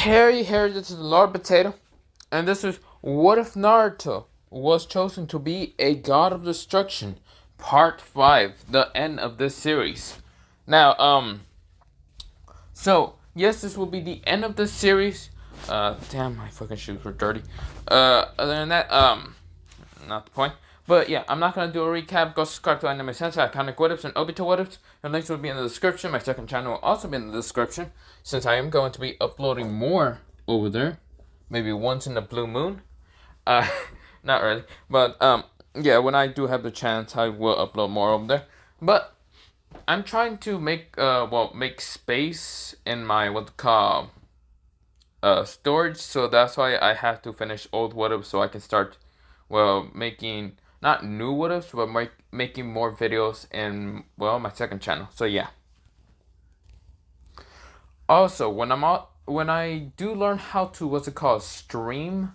Harry, this is Lord Potato, and this is What If Naruto Was Chosen to Be a God of Destruction, Part 5, the end of this series. Now, so, yes, this will be the end of this series. Damn, my fucking shoes were dirty. Other than that, not the point. But yeah, I'm not gonna do a recap. Go subscribe to Anime Sensei, Iconic What Ifs, and Obito What Ifs. The links will be in the description. My second channel will also be in the description, since I am going to be uploading more over there. Maybe once in the blue moon. Uh, not really. But, yeah, when I do have the chance, I will upload more over there. But I'm trying to make space in my storage, so that's why I have to finish old what ifs so I can start making not new what ifs, but making more videos in my second channel. So yeah. Also, when I do learn how to stream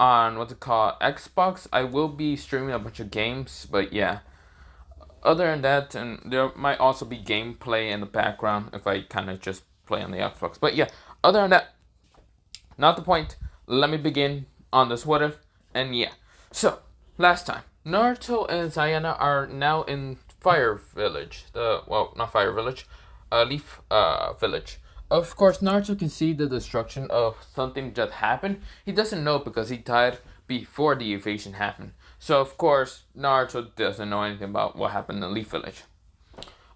on Xbox, I will be streaming a bunch of games. But yeah, other than that, and there might also be gameplay in the background if I kind of just play on the Xbox. But yeah, other than that, not the point. Let me begin on this what if, and yeah. So, last time, Naruto and Sayana are now in Fire Village. Not Fire Village, Leaf Village. Of course, Naruto can see the destruction of something that happened. He doesn't know because he died before the invasion happened. So, of course, Naruto doesn't know anything about what happened in Leaf Village.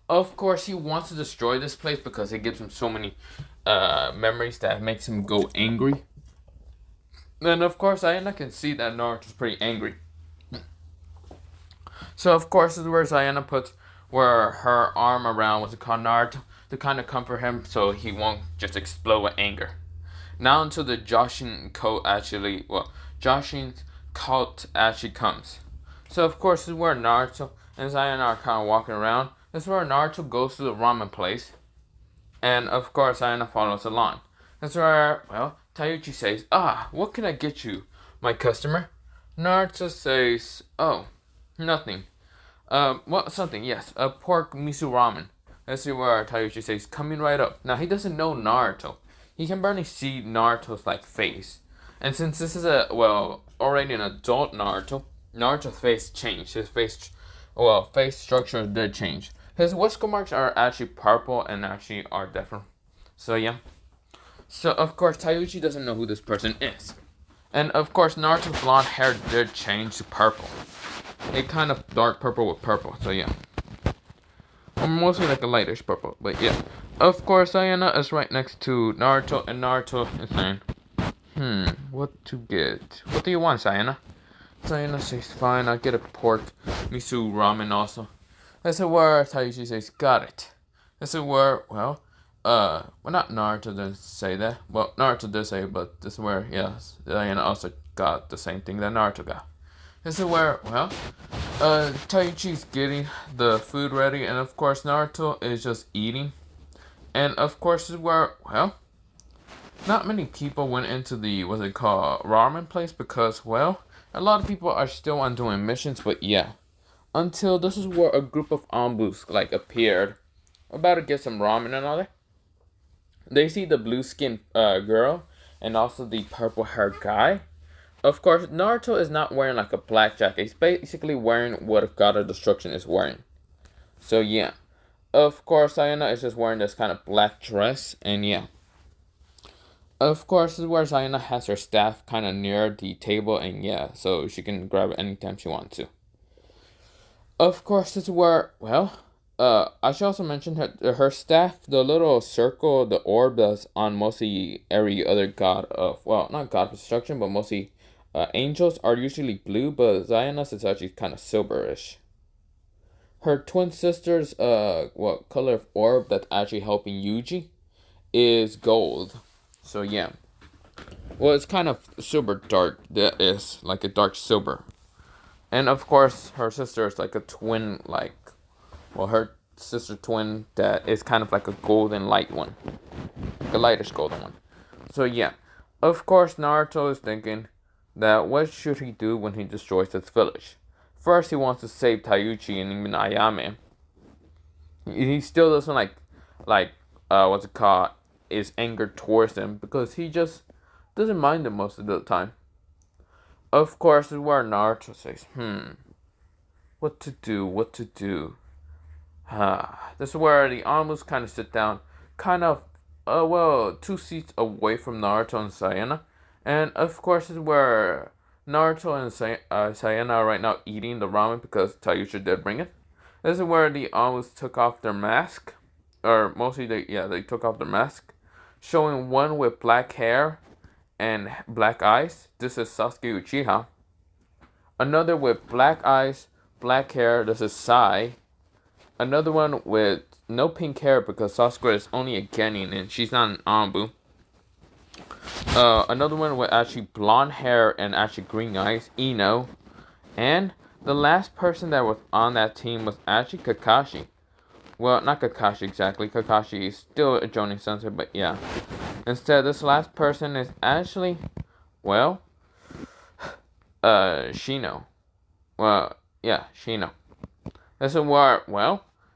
Of course, he wants to destroy this place because it gives him so many memories that makes him go angry. And of course, Ayana can see that Naruto's pretty angry. So of course, this is where Ayana puts her arm around Naruto to kind of comfort him so he won't just explode with anger. Now until the Joshin cult actually comes. So of course, this is where Naruto and Ayana are kind of walking around. This is where Naruto goes to the ramen place. And of course, Ayana follows along. That's where, Taiuchi says, what can I get you, my customer? Naruto says, oh, nothing. Something, yes, a pork miso ramen. That's where Taiuchi says, coming right up. Now, he doesn't know Naruto. He can barely see Naruto's, face. And since this is already an adult Naruto, Naruto's face changed. His face structure did change. His whisker marks are actually purple and actually are different. So, yeah. So, of course, Taiuchi doesn't know who this person is. And, of course, Naruto's blonde hair did change to purple. It kind of dark purple with purple, so yeah. Or mostly like a lightish purple, but yeah. Of course, Ayana is right next to Naruto, and Naruto is saying, what to get? What do you want, Sayana? Sayana says, fine, I'll get a pork miso ramen also. That's where Taiuchi says, got it. That's where, not Naruto didn't say that. Well, Naruto did say it, but this is where, yes, Diana also got the same thing that Naruto got. This is where, Taiuchi's getting the food ready, and of course, Naruto is just eating. And of course, this is where, not many people went into the, ramen place because, a lot of people are still on doing missions, but yeah. Until this is where a group of Ambus, appeared, about to get some ramen and all that. They see the blue skinned girl and also the purple haired guy. Of course, Naruto is not wearing a black jacket. He's basically wearing what a God of Destruction is wearing. So yeah. Of course, Sayana is just wearing this kind of black dress, and yeah. Of course, this is where Sayana has her staff kind of near the table, and yeah, so she can grab it anytime she wants to. Of course, this is where, I should also mention her staff, the little circle, the orb that's on mostly every other god of, not god of destruction, but mostly angels are usually blue, but Ziona's is actually kind of silverish. Her twin sister's, color of orb that's actually helping Yuji is gold. So yeah. Well, it's kind of silver dark, that is, like a dark silver. And of course, her sister is like a twin, her sister twin that is kind of like a golden light one. Like a lightish golden one. So yeah. Of course, Naruto is thinking that what should he do when he destroys this village? First, he wants to save Taiuchi and even Ayame. He still doesn't is angered towards them because he just doesn't mind them most of the time. Of course, this is where Naruto says, what to do, what to do. This is where the Amus kind of sit down, kind of, 2 seats away from Naruto and Sayana. And of course, this is where Naruto and Sayana are right now eating the ramen because Tayusha did bring it. This is where the Amus took off their mask, or mostly they took off their mask, showing one with black hair and black eyes. This is Sasuke Uchiha. Another with black eyes, black hair. This is Sai. Another one with no pink hair because Sasuke is only a Genin and she's not an Anbu. Another one with actually blonde hair and actually green eyes, Ino. And the last person that was on that team was actually Kakashi. Well, not Kakashi exactly. Kakashi is still a Jonin Sensei, but yeah. Instead, this last person is actually, Shino. Well, yeah, Shino. This is where,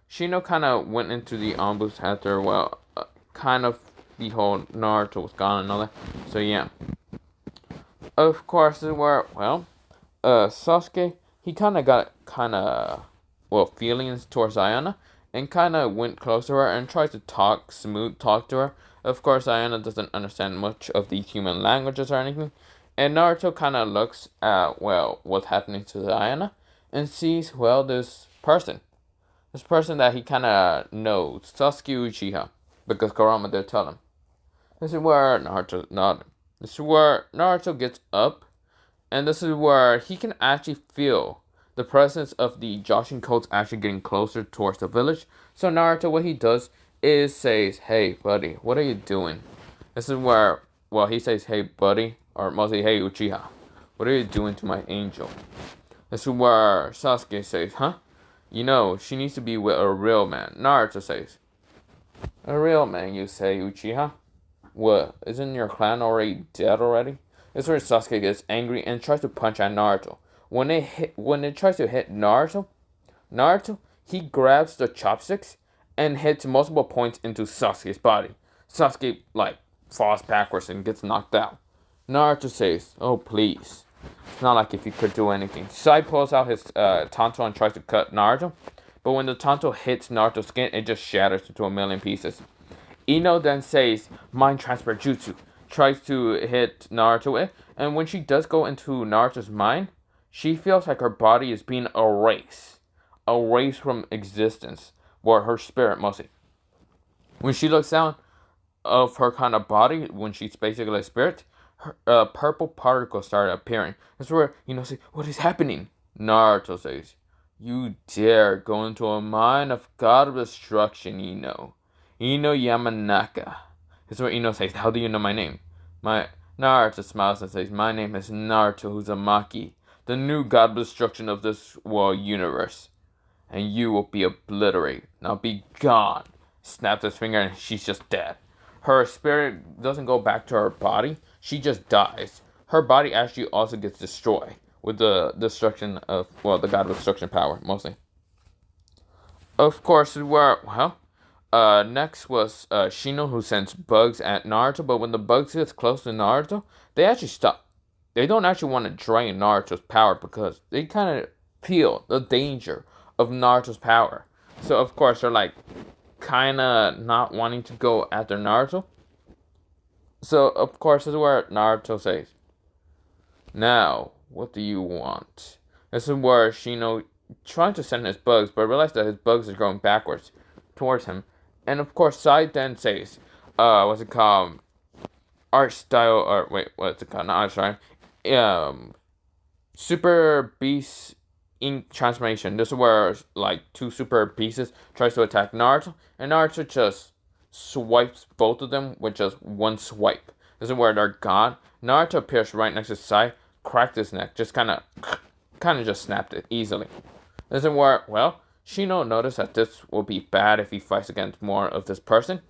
Shino kind of went into the ambush after, kind of behold Naruto was gone and all that. So, yeah. Of course, this is where, Sasuke, he kind of got, feelings towards Ayana. And kind of went close to her and tried to talk to her. Of course, Ayana doesn't understand much of these human languages or anything. And Naruto kind of looks at, what's happening to Ayana. And sees, this person. This person that he kind of knows. Sasuke Uchiha. Because Kurama did tell him. This is where Naruto gets up. And this is where he can actually feel the presence of the Joshin codes actually getting closer towards the village. So Naruto, what he does is says, "Hey, buddy, what are you doing?" This is where, he says, "Hey, buddy," or mostly, "Hey, Uchiha, what are you doing to my angel?" This is where Sasuke says, "Huh? You know, she needs to be with a real man." Naruto says, "A real man, you say, Uchiha? What, isn't your clan already dead already?" This is where Sasuke gets angry and tries to punch at Naruto. When it tries to hit Naruto, he grabs the chopsticks and hits multiple points into Sasuke's body. Sasuke, falls backwards and gets knocked out. Naruto says, "Oh, please. It's not like if you could do anything." Sai pulls out his tanto and tries to cut Naruto, but when the tanto hits Naruto's skin, it just shatters into a million pieces. Ino then says, "Mind transfer jutsu," tries to hit Naruto with, and when she does go into Naruto's mind, she feels like her body is being erased from existence, or her spirit mostly. When she looks down of her kind of body, when she's basically a spirit, her, purple particles start appearing. That's where says, "What is happening?" Naruto says, "You dare go into a mind of God of Destruction, Ino Yamanaka." That's where Ino says, "How do you know my name?" Naruto smiles and says, "My name is Naruto Uzumaki, the new god of destruction of this world universe. And you will be obliterated. Now be gone." Snaps his finger and she's just dead. Her spirit doesn't go back to her body. She just dies. Her body actually also gets destroyed with the destruction of, the god of destruction power, mostly. Of course, next was Shino, who sends bugs at Naruto, but when the bugs gets close to Naruto, they actually stop. They don't actually want to drain Naruto's power because they kind of feel the danger of Naruto's power. So, of course, they're kind of not wanting to go after Naruto. So, of course, this is where Naruto says, "Now, what do you want?" This is where Shino trying to send his bugs, but realized that his bugs are going backwards towards him. And, of course, Sai then says, what's it called? Art style, or wait, what's it called? Not art style. Super Beast Ink transformation. This is where 2 super pieces tries to attack Naruto, and Naruto just swipes both of them with just one swipe. This is where they're gone. Naruto appears right next to Sai, cracked his neck, just kind of just snapped it easily. This is where Shino noticed that this will be bad if he fights against more of this person.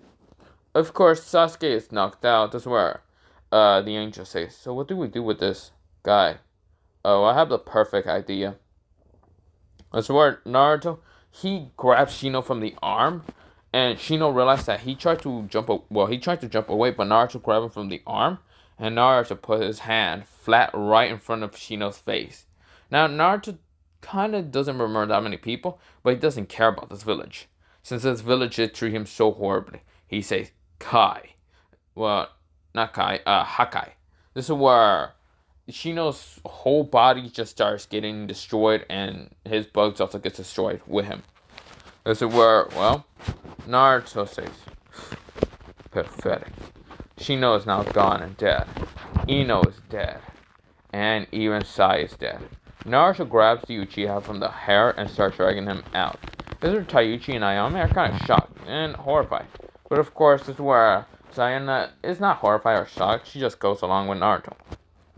Of course, Sasuke is knocked out. This is where the angel says, "So what do we do with this guy?" "Oh, I have the perfect idea." This is where Naruto, he grabs Shino from the arm And Shino realized that he tried to jump away, but Naruto grabbed him from the arm, and Naruto put his hand flat right in front of Shino's face. Now, Naruto kind of doesn't remember that many people, but he doesn't care about this village. Since this village did treat him so horribly, he says, Kai. Well, not Kai, Hakai. This is where Shino's whole body just starts getting destroyed, and his bugs also gets destroyed with him. This is where, well, Naruto says, pathetic. Shino is now gone and dead. Ino is dead. And even Sai is dead. Naruto grabs the Uchiha from the hair and starts dragging him out. This is where Taiuchi and Ayame are kind of shocked and horrified. But of course, this is where Sayana is not horrified or shocked. She just goes along with Naruto.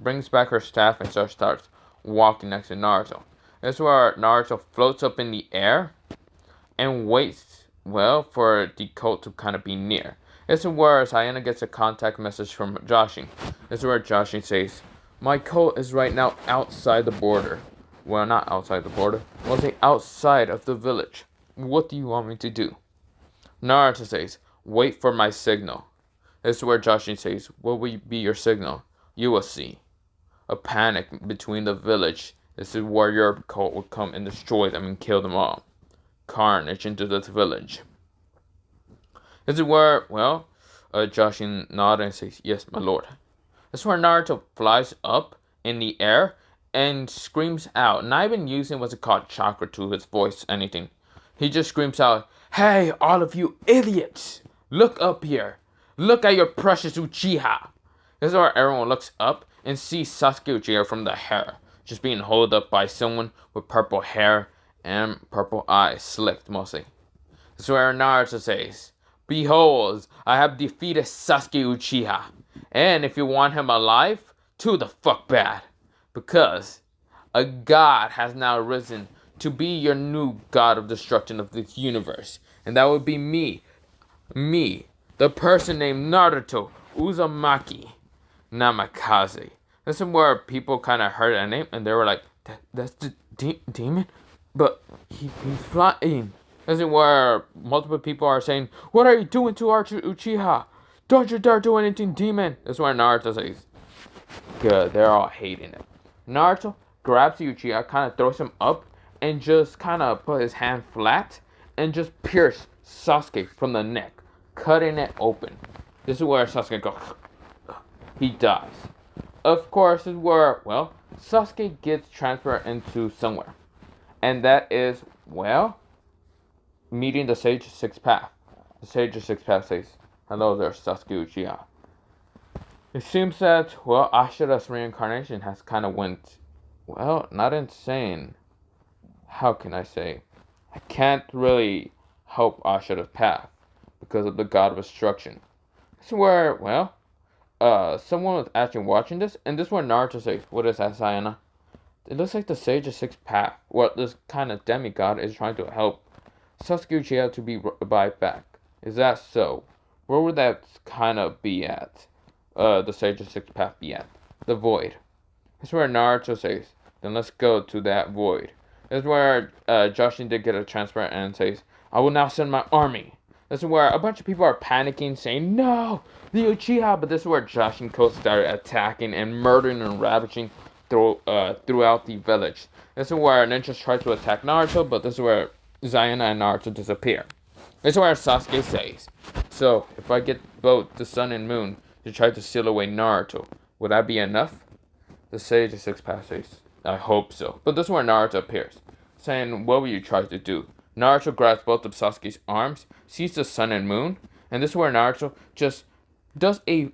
Brings back her staff and starts walking next to Naruto. This is where Naruto floats up in the air and waits, well, for the cult to kind of be near. This is where Sayana gets a contact message from Joshin. This is where Joshin says, my cult is right now outside the border. Well, not outside the border. Well, say outside of the village. What do you want me to do? Naruto says, wait for my signal. This is where Joshin says, what will be your signal? You will see. A panic between the village. This is where your cult will come and destroy them and kill them all. Carnage into this village. This is where, well, Joshin nods and says, yes, my lord. This is where Naruto flies up in the air and screams out, not even using what's it called chakra to his voice, anything. He just screams out, hey, all of you idiots! Look up here. Look at your precious Uchiha. This is where everyone looks up and sees Sasuke Uchiha from the hair, just being held up by someone with purple hair and purple eyes, slicked mostly. This is where Naruto says, behold, I have defeated Sasuke Uchiha. And if you want him alive, too the fuck bad. Because a god has now risen to be your new god of destruction of this universe. And that would be me, the person named Naruto Uzumaki Namikaze. This is where people kind of heard that name and they were like, that's the demon? But he's flying. This is where multiple people are saying, what are you doing to our Uchiha? Don't you dare do anything, demon. This is where Naruto says, good, they're all hating it. Naruto grabs the Uchiha, kind of throws him up, and just kind of put his hand flat and just pierce Sasuke from the neck, cutting it open. This is where Sasuke goes, he dies. Of course, this is where, well, Sasuke gets transferred into somewhere. And that is, well, meeting the Sage of Six Path. The Sage of Six Path says, hello there, Sasuke Uchiha. It seems that, well, Ashura's reincarnation has kind of went, well, not insane. How can I say? I can't really help Ashura's path because of the god of destruction. This is where, well, someone was actually watching this, and this is where Naruto says, what is that, Sayana? It looks like the Sage of Six Path, what this kind of demigod is trying to help Sasuke Uchiha to be revived back. Is that so? Where would that kind of be at? The Sage of Six Path be at? The Void. That's where Naruto says, then let's go to that Void. That's where Joshin did get a transfer and says, I will now send my army. This is where a bunch of people are panicking, saying, no, the Uchiha. But this is where Joshin started attacking and murdering and ravaging throughout the village. This is where ninjas try to attack Naruto, but this is where Sayana and Naruto disappear. This is where Sasuke says, so if I get both the sun and moon to try to seal away Naruto, would that be enough? The Sage of Six Paths says, I hope so. But this is where Naruto appears, saying, what will you try to do? Naruto grabs both of Sasuke's arms, sees the sun and moon, and this is where Naruto just does a,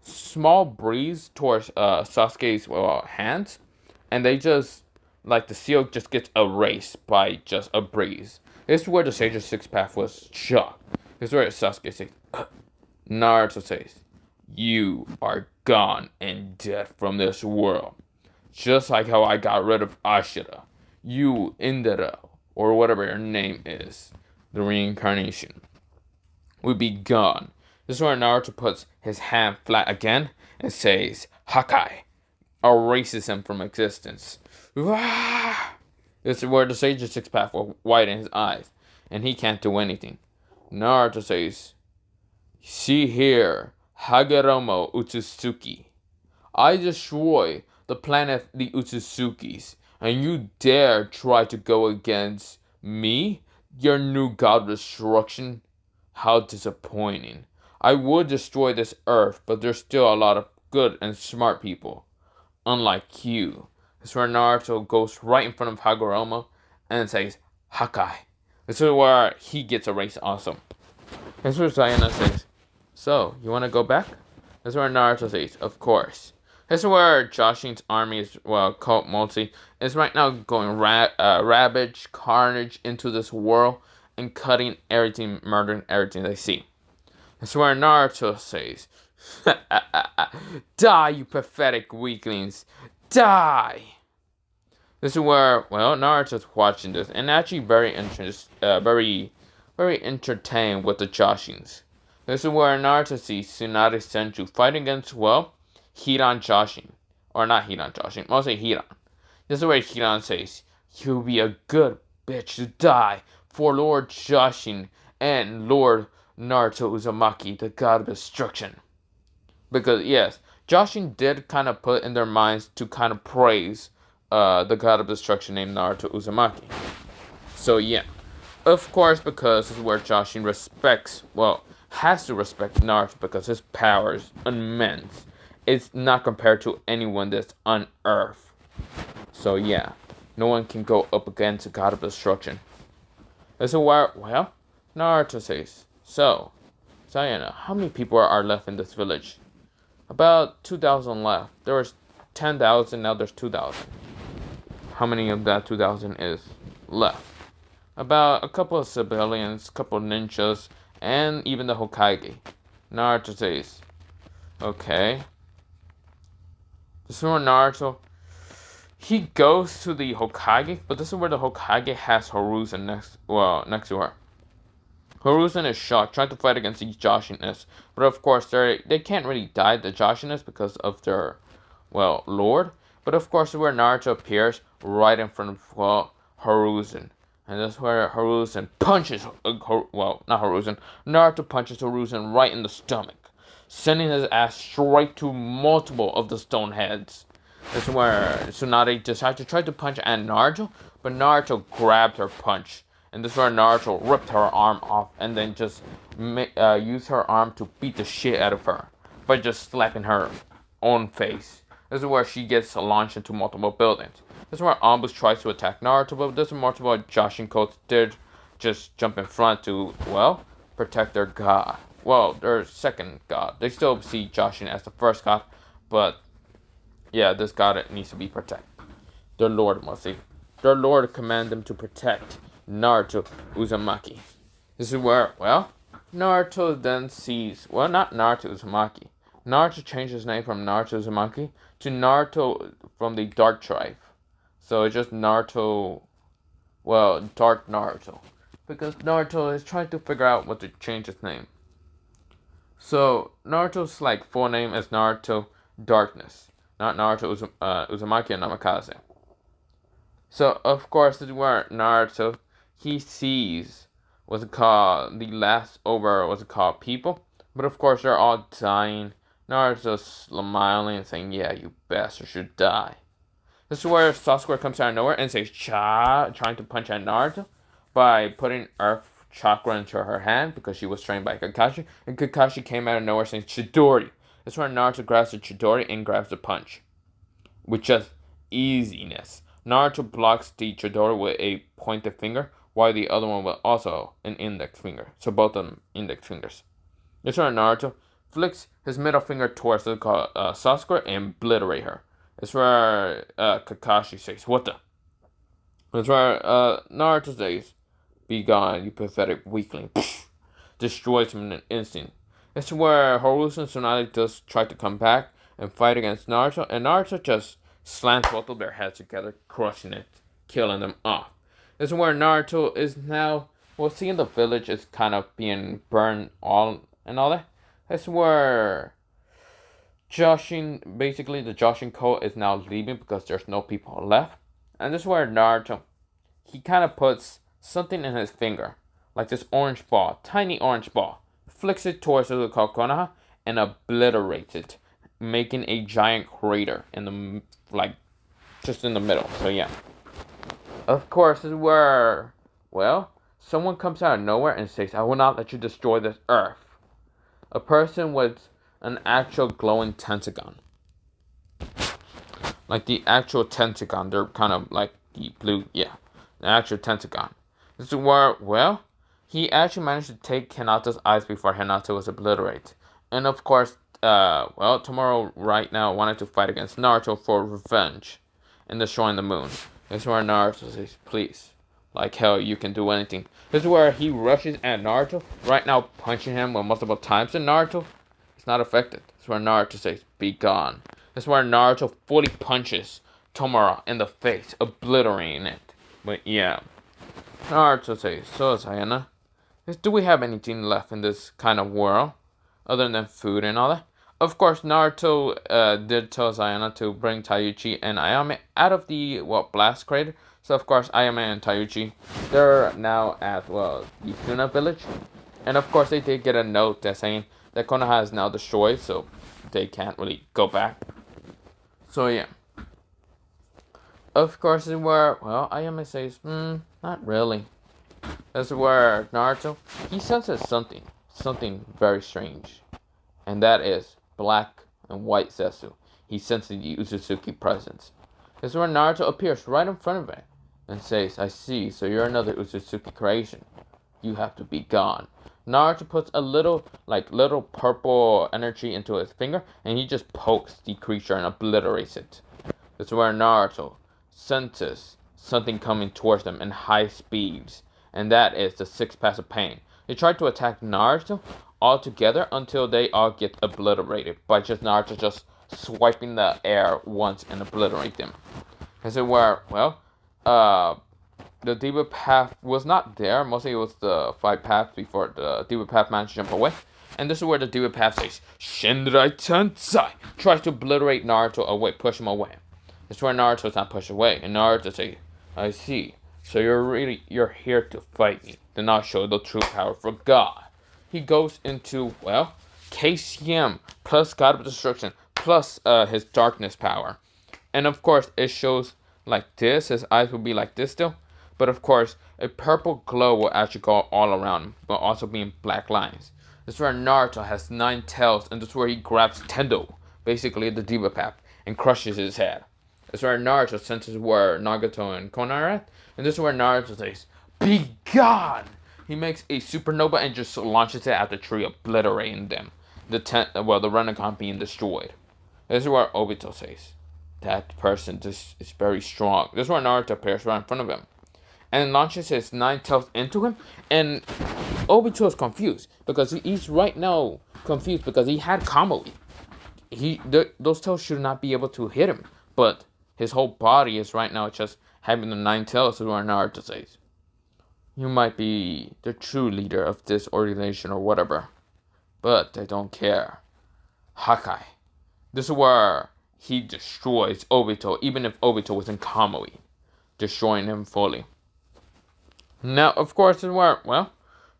small breeze towards Sasuke's hands, and they just, the seal just gets erased by just a breeze. This is where the Sage of Six Paths was shocked. This is where Sasuke says, Naruto says, you are gone and dead from this world. Just like how I got rid of Ashura, you, Indra, or whatever your name is, the reincarnation, would be gone. This is where Naruto puts his hand flat again and says, Hakai, erases him from existence. This is where the Sage of Six Paths will widen his eyes, and he can't do anything. Naruto says, "See here, Hagoromo Utsuki. I destroy the planet the Utsukis, and you dare try to go against me, your new god of destruction? How disappointing. I would destroy this earth, but there's still a lot of good and smart people, unlike you." This is where Naruto goes right in front of Hagoromo and says, "Hakai." This is where he gets erased awesome. This is where Sayana says, "So, you want to go back?" This is where Naruto says, "Of course." This is where Joshin's army is, well, called Multi, is right now going ravage, carnage into this world and cutting everything, murdering everything they see. This is where Naruto says, "Die, you pathetic weaklings! Die!" This is where, well, Naruto's watching this and actually very very entertained with the Joshins. This is where Naruto sees Tsunade Senju fighting against, well, Hiran Joshin. Or not Hiran Joshin, mostly Hiran. This is where Hiran says, "You'll be a good bitch to die for Lord Joshin and Lord Naruto Uzumaki, the god of destruction." Because, yes, Joshin did kind of put in their minds to kind of praise the god of destruction named Naruto Uzumaki. So, yeah. Of course, because this is where Joshin respects, well, has to respect Naruto because his power is immense. It's not compared to anyone that's on Earth. So, yeah. No one can go up against the god of destruction. This is where, well, Naruto says, "So, Sayana, how many people are left in this village?" "About 2,000 left. There was 10,000, now there's 2,000. "How many of that 2,000 is left?" "About a couple of civilians, a couple of ninjas, and even the Hokage." Naruto says, "Okay." This is where Naruto, he goes to the Hokage, but this is where the Hokage has Hiruzen next to her. Hiruzen is shocked, trying to fight against these Joshinas, but of course they can't really die, the Joshinas, because of their, well, lord. But of course, where Naruto appears right in front of, well, Hiruzen. And that's where Hiruzen punches, well, not Hiruzen, Naruto punches Hiruzen right in the stomach, sending his ass straight to multiple of the stone heads. This is where Tsunade decides to try to punch at Naruto, but Naruto grabbed her punch. And this is where Naruto ripped her arm off and then just used her arm to beat the shit out of her by just slapping her own face. This is where she gets launched into multiple buildings. This is where Anbus tries to attack Naruto, but this is multiple Joshin coats did just jump in front to, well, protect their god. Well, their second god. They still see Joshin as the first god, but yeah, this god needs to be protected. Their lord must see. Their lord command them to protect Naruto Uzumaki. This is where, well, Naruto then sees, well, not Naruto Uzumaki. Naruto changed his name from Naruto Uzumaki to Naruto from the Dark Tribe. So it's just Naruto, well, Dark Naruto. Because Naruto is trying to figure out what to change his name. So Naruto's like full name is Naruto Darkness, not Naruto Uzumaki and Namikaze. So of course this is where Naruto, he sees what's it called, the last over what's it called, people. But of course they're all dying. Naruto's smiling and saying, "Yeah, you bastard should die." This is where Sasuke comes out of nowhere and says "Cha," trying to punch at Naruto by putting Earth Chakra into her hand because she was trained by Kakashi. And Kakashi came out of nowhere saying "Chidori." This is where Naruto grabs the Chidori and grabs the punch with just easiness. Naruto blocks the Chidori with a pointed finger, while the other one was also an index finger. So both of them index fingers. This is where Naruto flicks his middle finger towards Sasuke and obliterate her. It's where Kakashi says, "What the?" It's where Naruto says, "Be gone, you pathetic weakling." Destroys him in an instant. It's where Hiruzen and Tsunade just try to come back and fight against Naruto, and Naruto just slams both of their heads together, crushing it, killing them off. This is where Naruto is now, well, seeing the village is kind of being burned all that. That's where Joshin, basically the Joshin cult is now leaving because there's no people left. And this is where Naruto, he kind of puts something in his finger, like this orange ball, tiny orange ball, flicks it towards the Konoha and obliterates it, making a giant crater in the just in the middle. So yeah, of course, this is where someone comes out of nowhere and says, "I will not let you destroy this Earth." A person with an actual glowing tentagon, like the actual tentagon. They're kind of like the blue, yeah, the actual tentagon. This is where he actually managed to take Hinata's eyes before Hinata was obliterated. And of course, Tomorrow right now wanted to fight against Naruto for revenge and destroying the moon. This is where Naruto says, please, like hell, you can do anything. This is where he rushes at Naruto, right now punching him multiple times, and Naruto is not affected. This is where Naruto says, be gone. This is where Naruto fully punches Tomura in the face, obliterating it. But yeah, Naruto says, so Sayana, do we have anything left in this kind of world, other than food and all that? Of course, Naruto did tell Sayana to bring Taiuchi and Ayame out of the blast crater. So of course, Ayame and Taiuchi, they're now at the Kuna village, and of course they did get a note that saying that Konoha is now destroyed, so they can't really go back. So yeah. Of course, is where Ayame says, not really. That's where Naruto, he senses something very strange, and that is black and white Zetsu. He senses the Uzutsuki presence. This is where Naruto appears right in front of him and says, I see, so you're another Uzutsuki creation. You have to be gone. Naruto puts a little purple energy into his finger, and he just pokes the creature and obliterates it. This is where Naruto senses something coming towards them in high speeds, and that is the Six Paths of Pain. They try to attack Naruto all together until they all get obliterated by just Naruto just swiping the air once and obliterate them. This is where, the Diva Path was not there. Mostly it was the 5 paths before the Diva Path managed to jump away. And this is where the Diva Path says, Shinrai Tensai! Tries to obliterate Naruto away, push him away. This is where Naruto's not pushed away. And Naruto says, I see. So you're here to fight me. Then I'll show the true power for God. He goes into, KCM plus God of Destruction plus his darkness power. And of course, it shows like this. His eyes will be like this still. But of course, a purple glow will actually go all around him, but also be in black lines. This is where Naruto has 9 tails, and this is where he grabs Tendo, basically the Diva Path, and crushes his head. This is where Naruto senses where Nagato and Konan are at, and this is where Naruto says, be gone! He makes a supernova and just launches it at the tree, obliterating them. The Rinnegan being destroyed. This is where Obito says, that person just is very strong. This is where Naruto appears right in front of him and launches his 9 tails into him, and Obito is confused because he's right now confused because he had Kamui. Those tails should not be able to hit him, but his whole body is right now just having the 9 tails. Is where Naruto says, you might be the true leader of this organization or whatever, but I don't care. Hakai. This is where he destroys Obito, even if Obito was in Kamui, destroying him fully. Now, of course, this is where,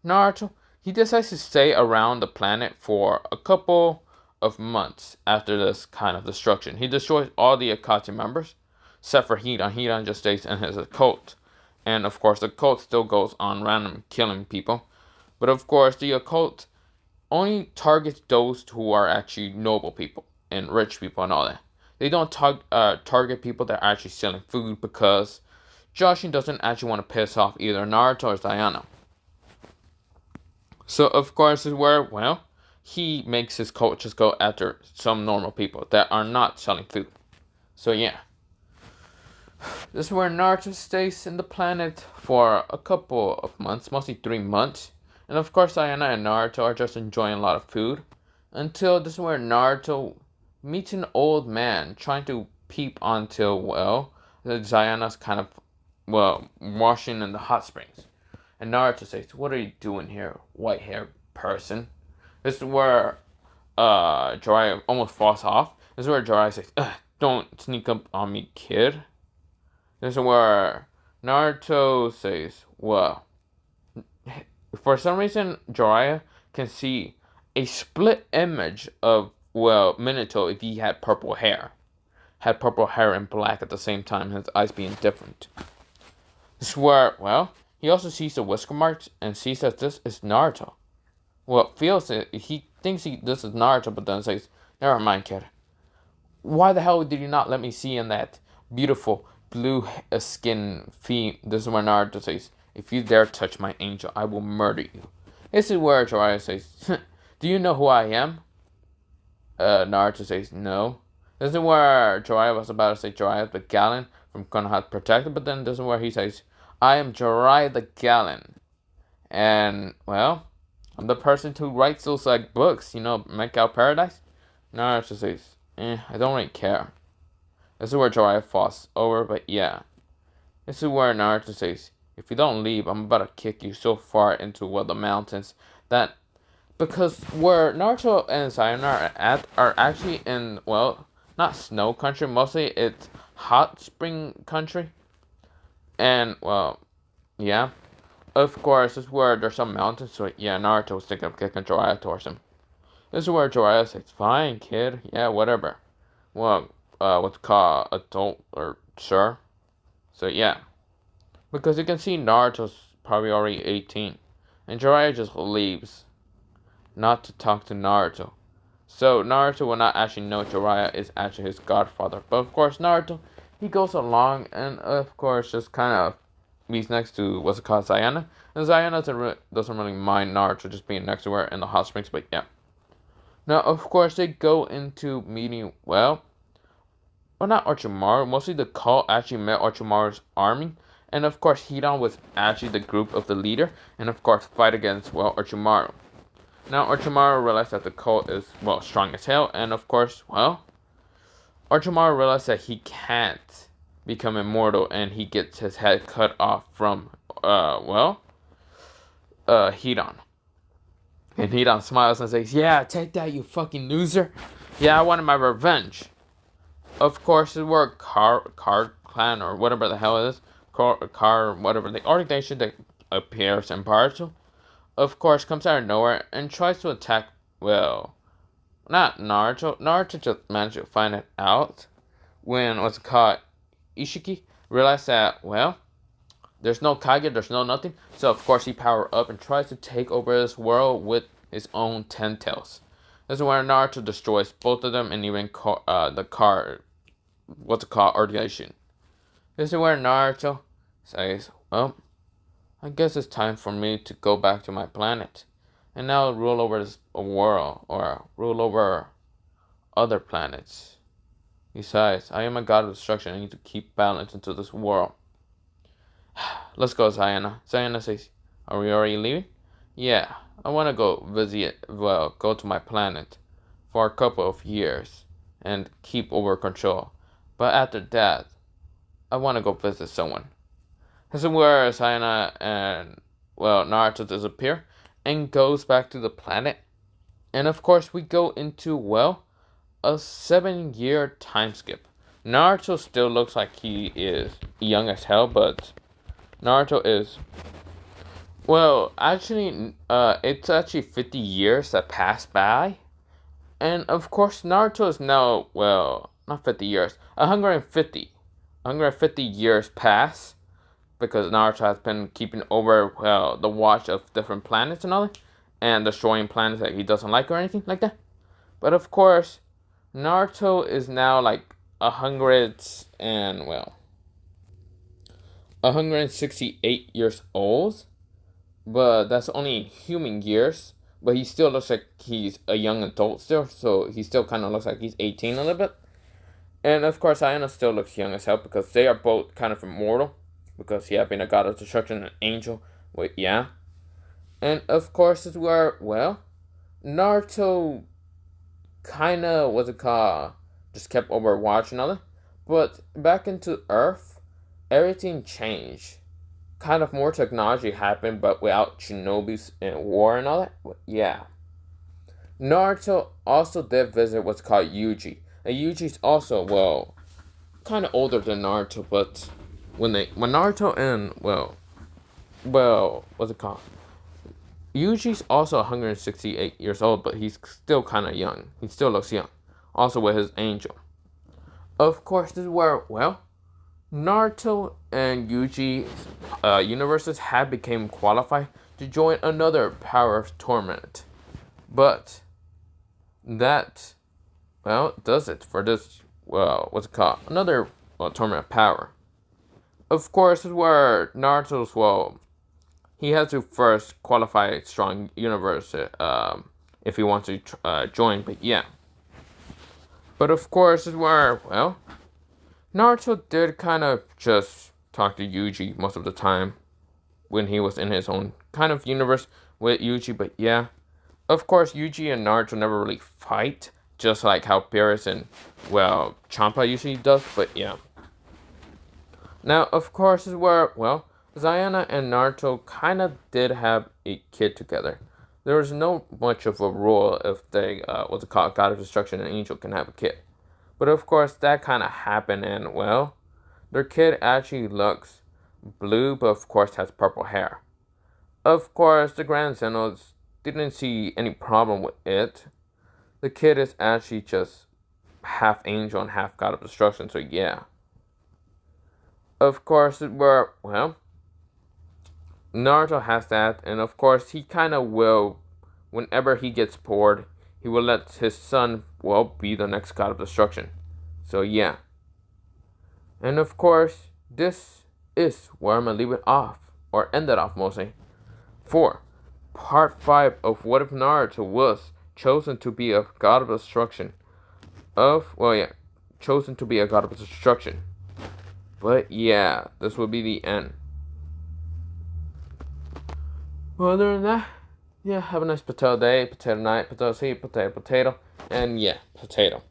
Naruto, he decides to stay around the planet for a couple of months after this kind of destruction. He destroys all the Akatsuki members, except for Hidan. Hidan just stays in his occult. And, of course, the cult still goes on random killing people. But, of course, the occult only targets those who are actually noble people and rich people and all that. They don't target people that are actually selling food because Joshin doesn't actually want to piss off either Naruto or Sayana. So, of course, is where, he makes his cult just go after some normal people that are not selling food. So, yeah. This is where Naruto stays in the planet for a couple of months, mostly 3 months. And, of course, Sayana and Naruto are just enjoying a lot of food. Until this is where Naruto meets an old man trying to peep onto, Sayana's kind of washing in the hot springs. And Naruto says, what are you doing here, white-haired person? This is where Jiraiya almost falls off. This is where Jiraiya says, don't sneak up on me, kid. This is where Naruto says, For some reason, Jiraiya can see a split image of, well, Minato if he had purple hair. Had purple hair and black at the same time, his eyes being different. This is where, well, he also sees the whisker marks and sees that this is Naruto. Well, feels it, he thinks this is Naruto, but then says, never mind, kid. Why the hell did you not let me see in that beautiful blue skin fiend? This is where Naruto says, if you dare touch my angel, I will murder you. This is where Jiraiya says, do you know who I am? Naruto says, no. This is where Jiraiya was about to say Jiraiya the Gallon from Konoha Protected, but then this is where he says, I am Jiraiya the Gallon. And, well, I'm the person who writes those, like, books, you know, Make Out Paradise. Naruto says, I don't really care. This is where Jiraiya falls over, but yeah. This is where Naruto says, if you don't leave, I'm about to kick you so far into, well, the mountains that, because where Naruto and Sayonara are actually in, well, not snow country, mostly it's hot spring country. And, well, yeah. Of course, this is where there's some mountains, so yeah, Naruto was thinking of kicking Jiraiya towards him. This is where Jiraiya says, fine, kid, yeah, whatever. Well, what's called adult, or sure. So, yeah. Because you can see Naruto's probably already 18. And Jiraiya just leaves. Not to talk to Naruto. So, Naruto will not actually know Jiraiya is actually his godfather. But, of course, Naruto, he goes along and, of course, just kind of he's next to, what's it called, Sayana. And Sayana doesn't really mind Naruto just being next to her in the hot springs, but yeah. Now, of course, they go into meeting, well, not Orochimaru. Mostly the cult actually met Orochimaru's army. And, of course, Hidan was actually the group of the leader. And, of course, fight against, well, Orochimaru. Now, Orochimaru realized that the cult is, well, strong as hell. And, of course, well, Orochimaru realized that he can't become immortal. And he gets his head cut off from, Hidan. And Hidan smiles and says, yeah, take that, you fucking loser. Yeah, I wanted my revenge. Of course, this word Card Clan, or whatever the hell it is. Whatever the organization that appears in Naruto, of course, comes out of nowhere and tries to attack, well, not Naruto. Naruto just managed to find it out when, what's it called, Ishiki realized that, well, there's no Kage, there's no nothing. So, of course, he powers up and tries to take over this world with his own 10 tails. This is where Naruto destroys both of them and even organization. This is where Naruto says, well, I guess it's time for me to go back to my planet. And now rule over this world, or rule over other planets. Besides, I am a god of destruction. I need to keep balance into this world. Let's go, Sayana. Sayana says, are we already leaving? Yeah, I want to go go to my planet for a couple of years and keep over control. But after that, I want to go visit someone. This is where Sayana and, well, Naruto disappear and goes back to the planet. And of course, we go into, well, a 7-year time skip. Naruto still looks like he is young as hell, but Naruto is, well, actually, it's actually 50 years that passed by. And of course, Naruto is now, well, not 50 years, 150 years pass, because Naruto has been keeping over, well, the watch of different planets and all that, and destroying planets that he doesn't like or anything like that. But of course, Naruto is now like 168 years old, but that's only human years. But he still looks like he's a young adult still, so he still kind of looks like he's 18 a little bit. And of course, Ayana still looks young as hell because they are both kind of immortal, because he had been a god of destruction and an angel. Wait, yeah. And of course, this is where, well, Naruto kind of, just kept overwatch and all that. But back into Earth, everything changed. Kind of more technology happened, but without Shinobi's and war and all that. But yeah. Naruto also did visit what's called Yuji. And Yuji's also, well, kind of older than Naruto, but when Naruto and, what's it called? Yuji's also 168 years old, but he's still kind of young. He still looks young. Also with his angel. Of course, this is where, well, Naruto and Yuji's universes have become qualified to join another Power of Torment. But that, well, does it for this, well, what's it called? Another, well, Tournament of Power. Of course, this is where Naruto's, well, he has to first qualify a strong universe if he wants to join, but yeah. But of course, this is where, well, Naruto did kind of just talk to Yuji most of the time when he was in his own kind of universe with Yuji, but yeah. Of course, Yuji and Naruto never really fight, just like how Paris and, well, Champa usually does, but yeah. Now, of course, is where, well, Zayana and Naruto kind of did have a kid together. There was no much of a rule if they, what's it called, God of Destruction and Angel can have a kid. But of course, that kind of happened, and, well, their kid actually looks blue, but of course has purple hair. Of course, the Grand Zenos didn't see any problem with it. The kid is actually just half angel and half God of Destruction, so yeah. Of course, well, Naruto has that, and of course, he kind of will, whenever he gets bored, he will let his son, well, be the next God of Destruction. So yeah. And of course, this is where I'm gonna leave it off, or end it off mostly, for part 5 of What If Naruto was chosen to be a God of Destruction. Chosen to be a God of Destruction. But yeah, this will be the end. Well, other than that, yeah, have a nice potato day, potato night, potato seed, potato, and yeah, potato.